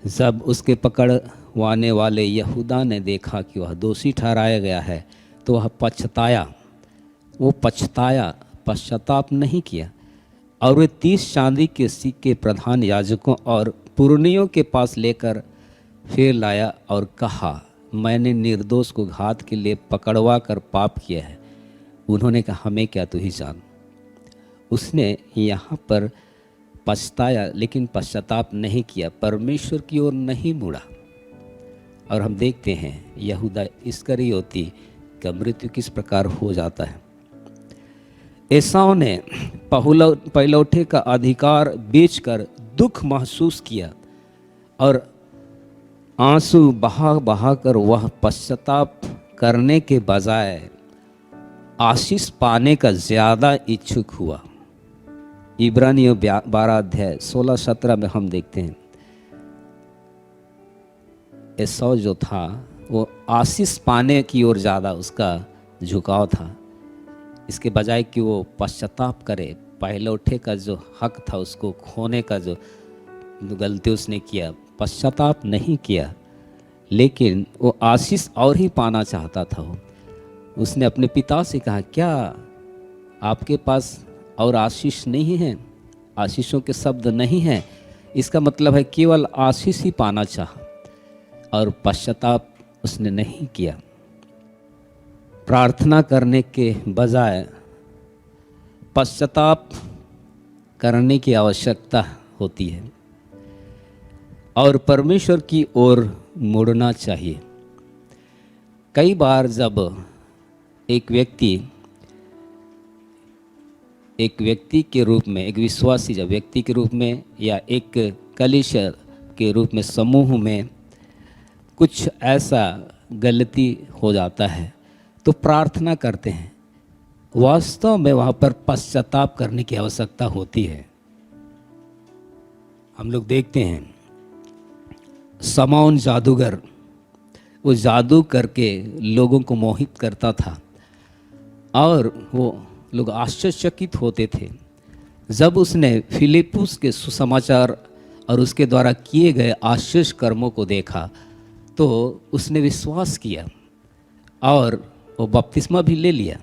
F: जब उसके पकड़वाने वाले यहूदा ने देखा कि वह दोषी ठहराया गया है तो वह पछताया। वो पछताया, पश्चाताप नहीं किया, और वे 30 चांदी के सिक्के प्रधान याजकों और पुरनियों के पास लेकर फिर लाया और कहा, मैंने निर्दोष को घात के लिए पकड़वा कर पाप किया है। उन्होंने कहा, हमें क्या, तू ही जान। उसने यहाँ पर पछताया लेकिन पश्चाताप नहीं किया, परमेश्वर की ओर नहीं मुड़ा। और हम देखते हैं यहूदा इस्करियोती का मृत्यु किस प्रकार हो जाता है। एसाव ने पहलौठे का अधिकार बेचकर दुख महसूस किया और आंसू बहा बहा कर वह पश्चाताप करने के बजाय आशीष पाने का ज़्यादा इच्छुक हुआ। इब्रानियों 12:16-17 में हम देखते हैं, एसाव जो था वो आशीष पाने की ओर ज़्यादा उसका झुकाव था। इसके बजाय कि वो पश्चाताप करे, पहले उठे का जो हक था उसको खोने का जो गलती उसने किया, पश्चाताप नहीं किया, लेकिन वो आशीष और ही पाना चाहता था। उसने अपने पिता से कहा, क्या आपके पास और आशीष नहीं है, आशीषों के शब्द नहीं हैं? इसका मतलब है केवल आशीष ही पाना चाहा और पश्चाताप उसने नहीं किया। प्रार्थना करने के बजाय पश्चाताप करने की आवश्यकता होती है और परमेश्वर की ओर मुड़ना चाहिए। कई बार जब एक व्यक्ति के रूप में, एक विश्वासी जब व्यक्ति के रूप में या एक कलीसिया के रूप में, समूह में कुछ ऐसा गलती हो जाता है तो प्रार्थना करते हैं, वास्तव में वहाँ पर पश्चाताप करने की आवश्यकता होती है। हम लोग देखते हैं समौन जादूगर, वो जादू करके लोगों को मोहित करता था और वो लोग आश्चर्यचकित होते थे। जब उसने फिलिप्पुस के सुसमाचार और उसके द्वारा किए गए आश्चर्य कर्मों को देखा तो उसने विश्वास किया और वो बपतिस्मा भी ले लिया।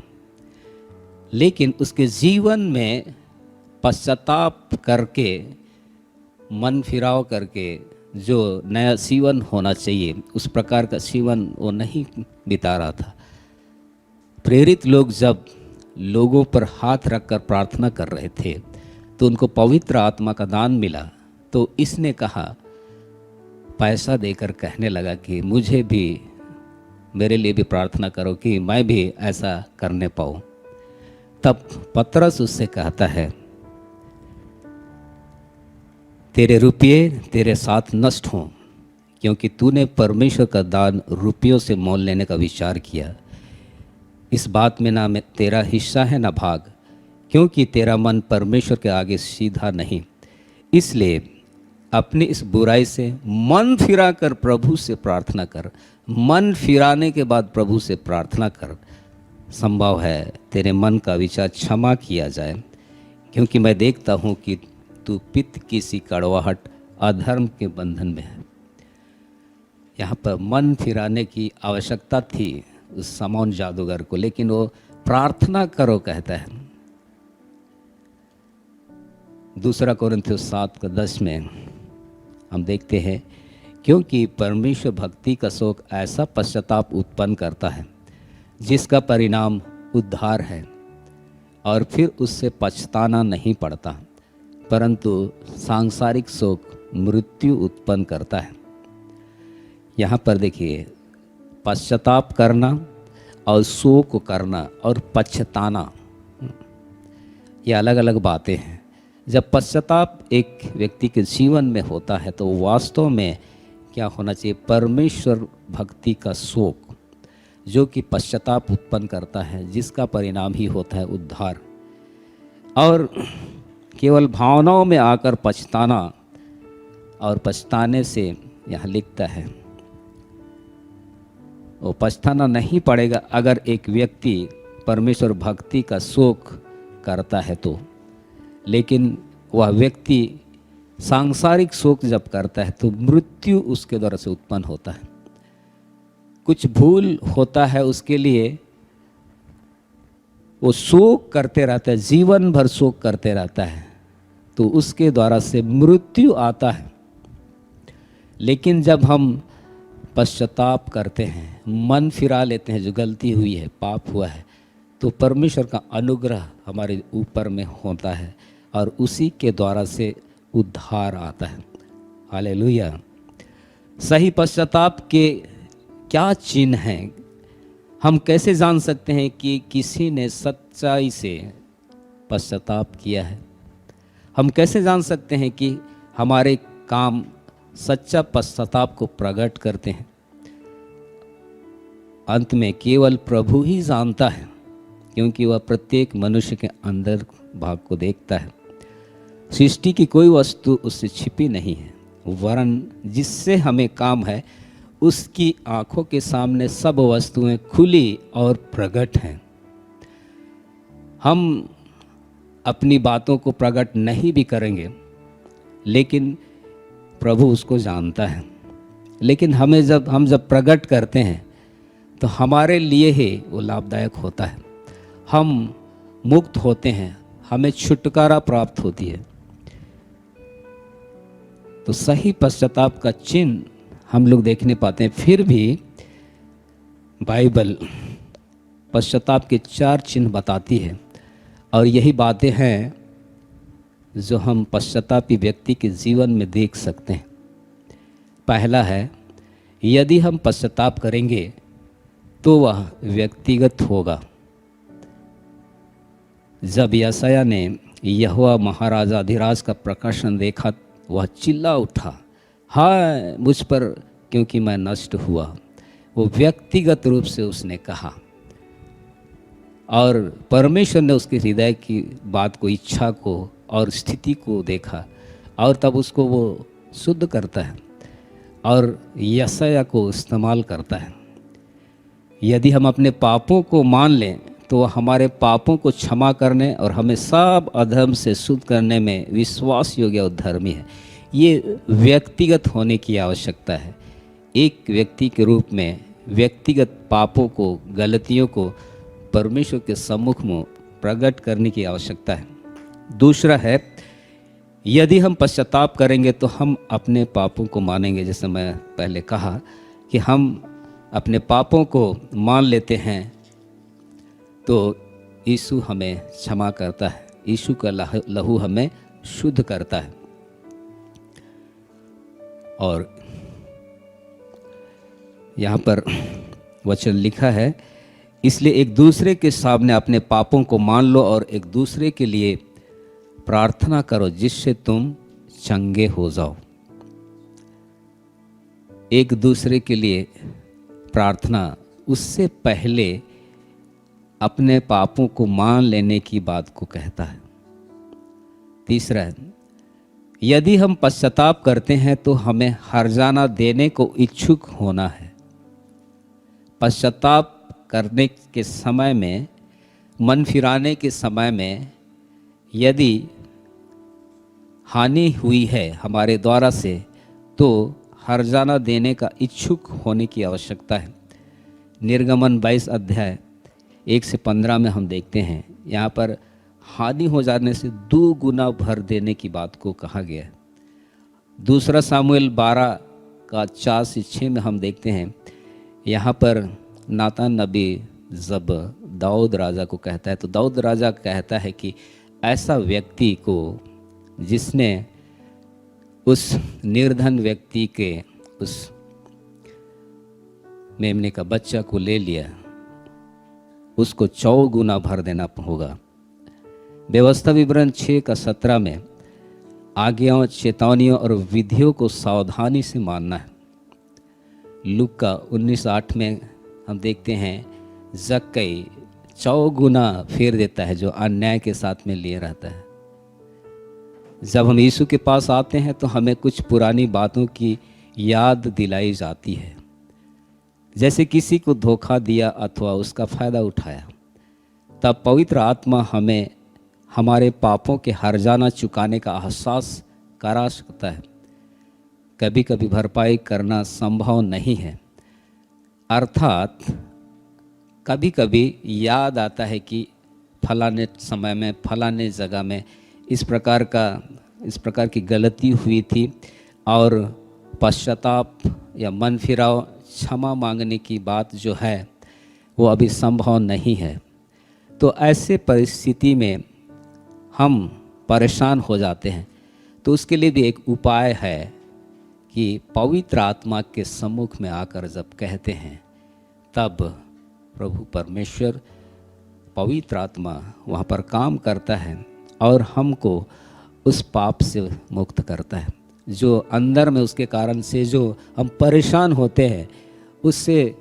F: लेकिन उसके जीवन में पश्चाताप करके, मन फिराव करके जो नया जीवन होना चाहिए उस प्रकार का जीवन वो नहीं बिता रहा था। प्रेरित लोग जब लोगों पर हाथ रखकर प्रार्थना कर रहे थे तो उनको पवित्र आत्मा का दान मिला, तो इसने कहा, पैसा देकर कहने लगा कि मुझे भी, मेरे लिए भी प्रार्थना करो कि मैं भी ऐसा करने पाऊँ। तब पतरस उससे कहता है, तेरे रुपये तेरे साथ नष्ट हों, क्योंकि तूने परमेश्वर का दान रुपयों से मोल लेने का विचार किया। इस बात में ना तेरा हिस्सा है ना भाग, क्योंकि तेरा मन परमेश्वर के आगे सीधा नहीं। इसलिए अपनी इस बुराई से मन फिरा कर प्रभु से प्रार्थना कर। मन फिराने के बाद प्रभु से प्रार्थना कर, संभव है तेरे मन का विचार क्षमा किया जाए, क्योंकि मैं देखता हूँ कि तू पित्त की सी कड़वाहट अधर्म के बंधन में है। यहाँ पर मन फिराने की आवश्यकता थी उस समौन जादूगर को, लेकिन वो प्रार्थना करो कहता है। 2 कोरिन्थियों 7:10 में हम देखते हैं, क्योंकि परमेश्वर भक्ति का शोक ऐसा पश्चाताप उत्पन्न करता है जिसका परिणाम उद्धार है, और फिर उससे पछताना नहीं पड़ता, परंतु सांसारिक शोक मृत्यु उत्पन्न करता है। यहाँ पर देखिए, पश्चाताप करना और शोक करना और पछताना, ये अलग अलग बातें हैं। जब पश्चाताप एक व्यक्ति के जीवन में होता है तो वास्तव में क्या होना चाहिए, परमेश्वर भक्ति का शोक जो कि पश्चाताप उत्पन्न करता है, जिसका परिणाम ही होता है उद्धार। और केवल भावनाओं में आकर पछताना, और पछताने से यहाँ लिखता है वो पछताना नहीं पड़ेगा अगर एक व्यक्ति परमेश्वर भक्ति का शोक करता है तो। लेकिन वह व्यक्ति सांसारिक शोक जब करता है तो मृत्यु उसके द्वारा से उत्पन्न होता है। कुछ भूल होता है, उसके लिए वो शोक करते रहता है, जीवन भर शोक करते रहता है, तो उसके द्वारा से मृत्यु आता है। लेकिन जब हम पश्चाताप करते हैं, मन फिरा लेते हैं, जो गलती हुई है, पाप हुआ है, तो परमेश्वर का अनुग्रह हमारे ऊपर में होता है और उसी के द्वारा से उद्धार आता है। हालेलुया। सही पश्चाताप के क्या चिन्ह हैं? हम कैसे जान सकते हैं कि किसी ने सच्चाई से पश्चाताप किया है? हम कैसे जान सकते हैं कि हमारे काम सच्चा पश्चाताप को प्रकट करते हैं? अंत में केवल प्रभु ही जानता है, क्योंकि वह प्रत्येक मनुष्य के अंदर भाग को देखता है। सृष्टि की कोई वस्तु उससे छिपी नहीं है, वरन जिससे हमें काम है उसकी आंखों के सामने सब वस्तुएं खुली और प्रकट हैं। हम अपनी बातों को प्रकट नहीं भी करेंगे, लेकिन प्रभु उसको जानता है। लेकिन हम जब प्रकट करते हैं तो हमारे लिए ही वो लाभदायक होता है। हम मुक्त होते हैं, हमें छुटकारा प्राप्त होती है। तो सही पश्चाताप का चिन्ह हम लोग देखने पाते हैं। फिर भी बाइबल पश्चाताप के 4 चिन्ह बताती है, और यही बातें हैं जो हम पश्चातापी व्यक्ति के जीवन में देख सकते हैं। पहला है, यदि हम पश्चाताप करेंगे तो वह व्यक्तिगत होगा। जब यशायाह ने यहोवा महाराजा अधिराज का प्रकाशन देखा, वह चिल्ला उठा, हाय मुझ पर, क्योंकि मैं नष्ट हुआ। वो व्यक्तिगत रूप से उसने कहा, और परमेश्वर ने उसके हृदय की बात को, इच्छा को और स्थिति को देखा, और तब उसको वो शुद्ध करता है और यशायाह को इस्तेमाल करता है। यदि हम अपने पापों को मान लें तो वह हमारे पापों को क्षमा करने और हमें सब अधर्म से शुद्ध करने में विश्वास योग्य और धर्मी है। ये व्यक्तिगत होने की आवश्यकता है। एक व्यक्ति के रूप में व्यक्तिगत पापों को, गलतियों को परमेश्वर के सम्मुख में प्रकट करने की आवश्यकता है। दूसरा है, यदि हम पश्चाताप करेंगे तो हम अपने पापों को मानेंगे। जैसे मैं पहले कहा कि हम अपने पापों को मान लेते हैं तो यीशु हमें क्षमा करता है, यीशु का लहू हमें शुद्ध करता है। और यहाँ पर वचन लिखा है, इसलिए एक दूसरे के सामने अपने पापों को मान लो और एक दूसरे के लिए प्रार्थना करो, जिससे तुम चंगे हो जाओ। एक दूसरे के लिए प्रार्थना उससे पहले अपने पापों को मान लेने की बात को कहता है। तीसरा है, यदि हम पश्चाताप करते हैं तो हमें हर्जाना देने को इच्छुक होना है। पश्चाताप करने के समय में, मन फिराने के समय में यदि हानि हुई है हमारे द्वारा से, तो हर्जाना देने का इच्छुक होने की आवश्यकता है। निर्गमन 22 अध्याय 1 से 15 में हम देखते हैं, यहाँ पर हानि हो जाने से 2 गुना भर देने की बात को कहा गया है। दूसरा सामुएल 12 का 4 से 6 में हम देखते हैं, यहाँ पर नातान नबी जब दाऊद राजा को कहता है, तो दाऊद राजा कहता है कि ऐसा व्यक्ति को जिसने उस निर्धन व्यक्ति के उस मेमने का बच्चा को ले लिया, उसको 4 गुना भर देना होगा। व्यवस्था विवरण 6 का 17 में आज्ञाओं, चेतावनियों और विधियों को सावधानी से मानना है। लूक का 19:8 में हम देखते हैं, जक्कई 4 गुना फेर देता है जो अन्याय के साथ में लिए रहता है। जब हम यीशु के पास आते हैं तो हमें कुछ पुरानी बातों की याद दिलाई जाती है, जैसे किसी को धोखा दिया अथवा उसका फ़ायदा उठाया। तब पवित्र आत्मा हमें हमारे पापों के हर्जाना चुकाने का एहसास करा सकता है। कभी कभी भरपाई करना संभव नहीं है, अर्थात कभी कभी याद आता है कि फलाने समय में, फलाने जगह में इस प्रकार की गलती हुई थी, और पश्चाताप या मन फिराव, क्षमा मांगने की बात जो है वो अभी संभव नहीं है। तो ऐसे परिस्थिति में हम परेशान हो जाते हैं। तो उसके लिए भी एक उपाय है कि पवित्र आत्मा के सम्मुख में आकर जब कहते हैं, तब प्रभु परमेश्वर, पवित्र आत्मा वहाँ पर काम करता है और हमको उस पाप से मुक्त करता है, जो अंदर में उसके कारण से जो हम परेशान होते हैं उससे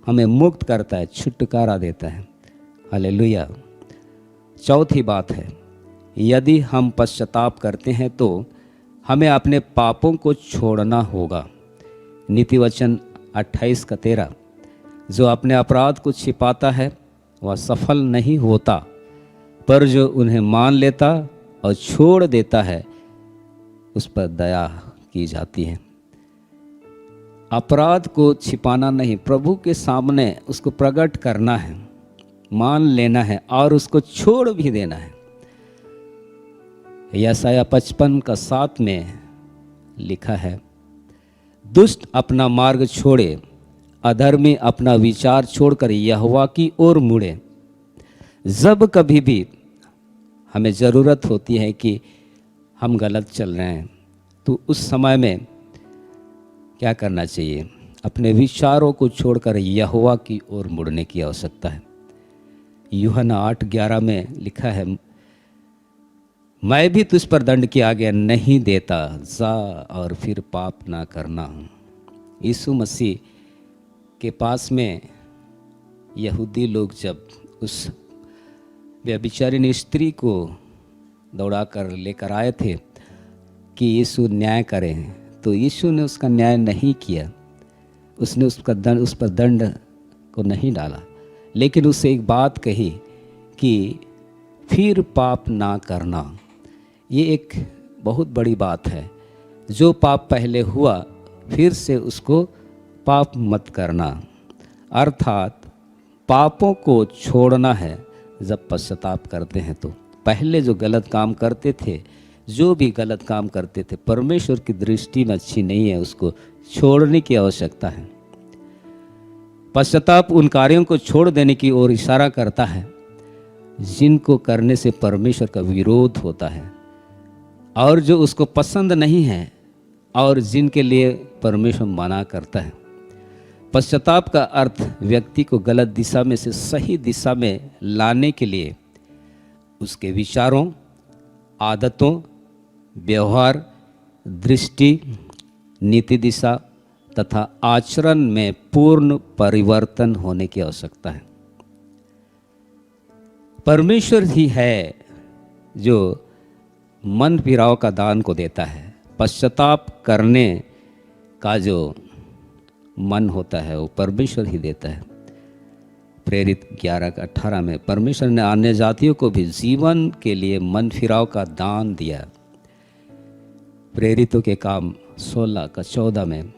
F: हमें मुक्त करता है, छुटकारा देता है। हालेलुया। चौथी बात है, यदि हम पश्चाताप करते हैं तो हमें अपने पापों को छोड़ना होगा। नीति वचन 28 का 13, जो अपने अपराध को छिपाता है वह सफल नहीं होता, पर जो उन्हें मान लेता और छोड़ देता है उस पर दया की जाती है। अपराध को छिपाना नहीं, प्रभु के सामने उसको प्रकट करना है, मान लेना है और उसको छोड़ भी देना है। यशायाह 55:7 में लिखा है, दुष्ट अपना मार्ग छोड़े, अधर्मी अपना विचार छोड़कर यहोवा की ओर मुड़े। जब कभी भी हमें ज़रूरत होती है कि हम गलत चल रहे हैं तो उस समय में क्या करना चाहिए? अपने विचारों को छोड़कर यहोवा की ओर मुड़ने की आवश्यकता है। यूहन्ना 8:11 में लिखा है, मैं भी तुझ पर दंड की आज्ञा नहीं देता, जा और फिर पाप ना करना। यीशु मसीह के पास में यहूदी लोग जब उस व्यभिचारिणी स्त्री को दौड़ा कर लेकर आए थे कि यीशु न्याय करें, तो यीशु ने उसका न्याय नहीं किया, उसने उस पर दंड को नहीं डाला, लेकिन उससे एक बात कही कि फिर पाप ना करना। ये एक बहुत बड़ी बात है। जो पाप पहले हुआ फिर से उसको पाप मत करना, अर्थात पापों को छोड़ना है। जब पश्चाताप करते हैं तो पहले जो गलत काम करते थे, जो भी गलत काम करते थे, परमेश्वर की दृष्टि में अच्छी नहीं है, उसको छोड़ने की आवश्यकता है। पश्चाताप उन कार्यों को छोड़ देने की ओर इशारा करता है जिनको करने से परमेश्वर का विरोध होता है और जो उसको पसंद नहीं है और जिनके लिए परमेश्वर मना करता है। पश्चाताप का अर्थ व्यक्ति को गलत दिशा में से सही दिशा में लाने के लिए उसके विचारों, आदतों, व्यवहार, दृष्टि, नीति दिशा तथा आचरण में पूर्ण परिवर्तन होने की आवश्यकता है। परमेश्वर ही है जो मन फिराव का दान को देता है। पश्चाताप करने का जो मन होता है वो परमेश्वर ही देता है। प्रेरित 11:18 में परमेश्वर ने अन्य जातियों को भी जीवन के लिए मन फिराव का दान दिया। प्रेरितों के काम 16:14 में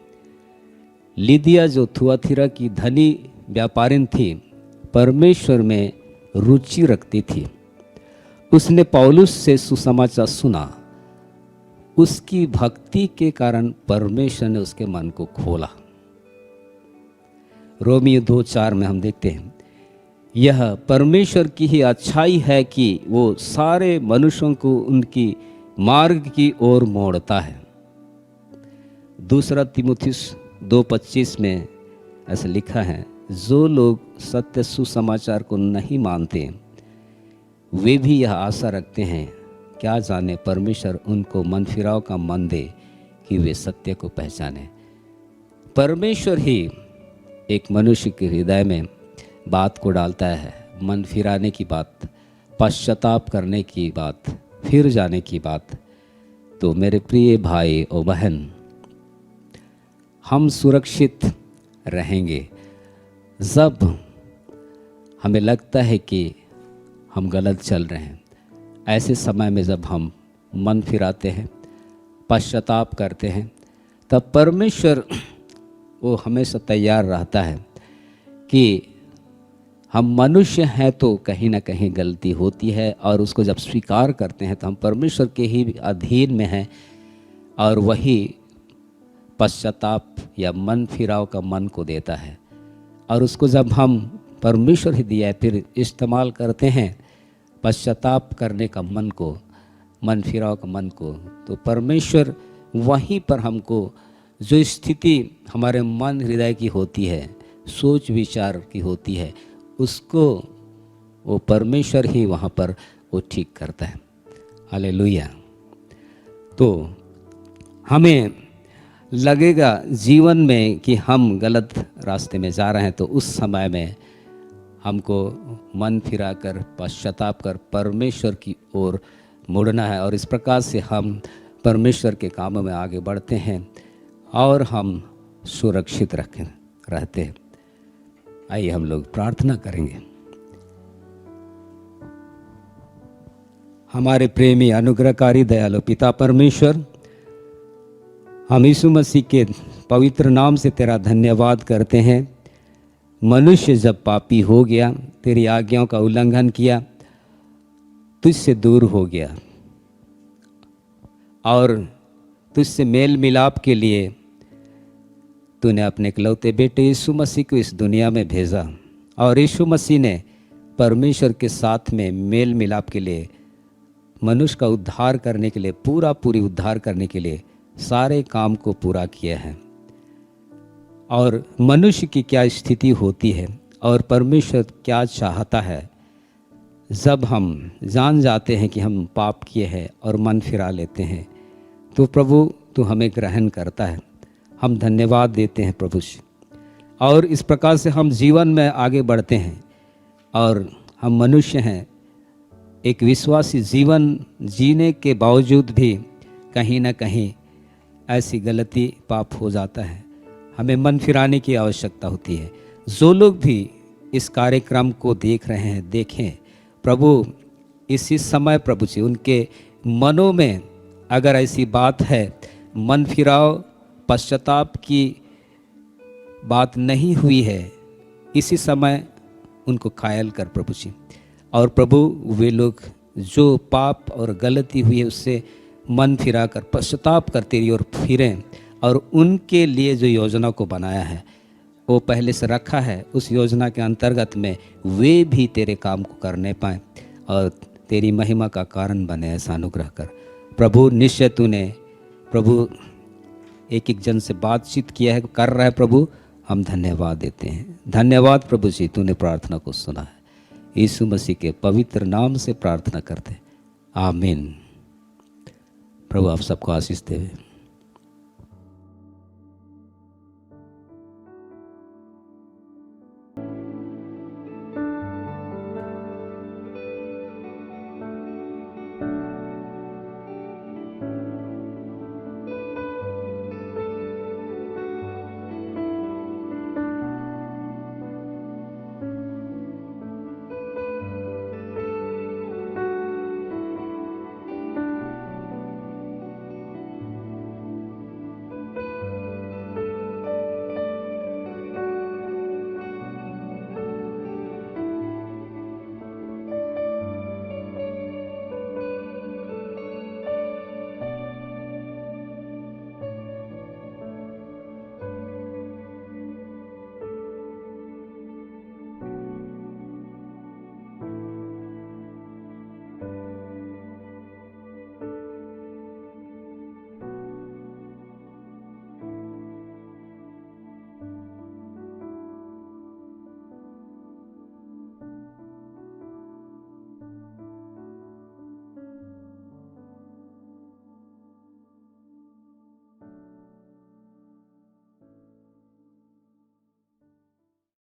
F: लिदिया जो थुआथिरा की धनी व्यापारिन थी, परमेश्वर में रुचि रखती थी। उसने पौलुस से सुसमाचार सुना। उसकी भक्ति के कारण परमेश्वर ने उसके मन को खोला। रोमियो 2:4 में हम देखते हैं, यह परमेश्वर की ही अच्छाई है कि वो सारे मनुष्यों को उनकी मार्ग की ओर मोड़ता है। दूसरा तीमुथियुस 2:25 में ऐसा लिखा है, जो लोग सत्य सुसमाचार को नहीं मानते वे भी यह आशा रखते हैं, क्या जाने परमेश्वर उनको मन फिराव का मन दे कि वे सत्य को पहचाने। परमेश्वर ही एक मनुष्य के हृदय में बात को डालता है, मन फिराने की बात, पश्चाताप करने की बात, फिर जाने की बात। तो मेरे प्रिय भाई और बहन, हम सुरक्षित रहेंगे जब हमें लगता है कि हम गलत चल रहे हैं। ऐसे समय में जब हम मन फिराते हैं, पश्चाताप करते हैं, तब परमेश्वर वो हमेशा तैयार रहता है कि हम मनुष्य हैं तो कहीं ना कहीं गलती होती है, और उसको जब स्वीकार करते हैं तो हम परमेश्वर के ही अधीन में हैं, और वही पश्चाताप या मन फिराव का मन को देता है। और उसको जब हम परमेश्वर ही दिया है फिर इस्तेमाल करते हैं पश्चाताप करने का मन को, मन फिराव का मन को, तो परमेश्वर वहीं पर हमको जो स्थिति हमारे मन हृदय की होती है, सोच विचार की होती है, उसको वो परमेश्वर ही वहाँ पर वो ठीक करता है। हालेलुया। तो हमें लगेगा जीवन में कि हम गलत रास्ते में जा रहे हैं, तो उस समय में हमको मन फिराकर पश्चाताप कर परमेश्वर की ओर मुड़ना है, और इस प्रकार से हम परमेश्वर के कामों में आगे बढ़ते हैं और हम सुरक्षित रहते हैं। आइए हम लोग प्रार्थना करेंगे। हमारे प्रेमी अनुग्रहकारी दयालु पिता परमेश्वर, हम यीशु मसीह के पवित्र नाम से तेरा धन्यवाद करते हैं। मनुष्य जब पापी हो गया, तेरी आज्ञाओं का उल्लंघन किया, तुझसे दूर हो गया और तुझसे मेल मिलाप के लिए तूने अपने इकलौते बेटे यीशु मसीह को इस दुनिया में भेजा। और यीशु मसीह ने परमेश्वर के साथ में मेल मिलाप के लिए, मनुष्य का उद्धार करने के लिए, पूरी उद्धार करने के लिए सारे काम को पूरा किया है। और मनुष्य की क्या स्थिति होती है और परमेश्वर क्या चाहता है, जब हम जान जाते हैं कि हम पाप किए हैं और मन फिरा लेते हैं, तो प्रभु तू हमें ग्रहण करता है। हम धन्यवाद देते हैं प्रभु जी। और इस प्रकार से हम जीवन में आगे बढ़ते हैं और हम मनुष्य हैं, एक विश्वासी जीवन जीने के बावजूद भी कहीं ना कहीं ऐसी गलती पाप हो जाता है। हमें मन फिराने की आवश्यकता होती है। जो लोग भी इस कार्यक्रम को देख रहे हैं, देखें प्रभु इसी समय प्रभु जी उनके मनों में अगर ऐसी बात है, मन फिराव पश्चाताप की बात नहीं हुई है, इसी समय उनको कायल कर प्रभु जी। और प्रभु वे लोग जो पाप और गलती हुई है उससे मन फिरा कर पश्चाताप कर तेरी ओर फिरें और उनके लिए जो योजना को बनाया है वो पहले से रखा है, उस योजना के अंतर्गत में वे भी तेरे काम को करने पाएँ और तेरी महिमा का कारण बने। ऐसा अनुग्रह कर प्रभु। निश्चय तूने प्रभु एक एक जन से बातचीत किया है, कर रहा है प्रभु, हम धन्यवाद देते हैं। धन्यवाद प्रभु जी, तूने प्रार्थना को सुना है। यीशु मसीह के पवित्र नाम से प्रार्थना करते, आमीन। प्रभु आप सबको आशीष देवे।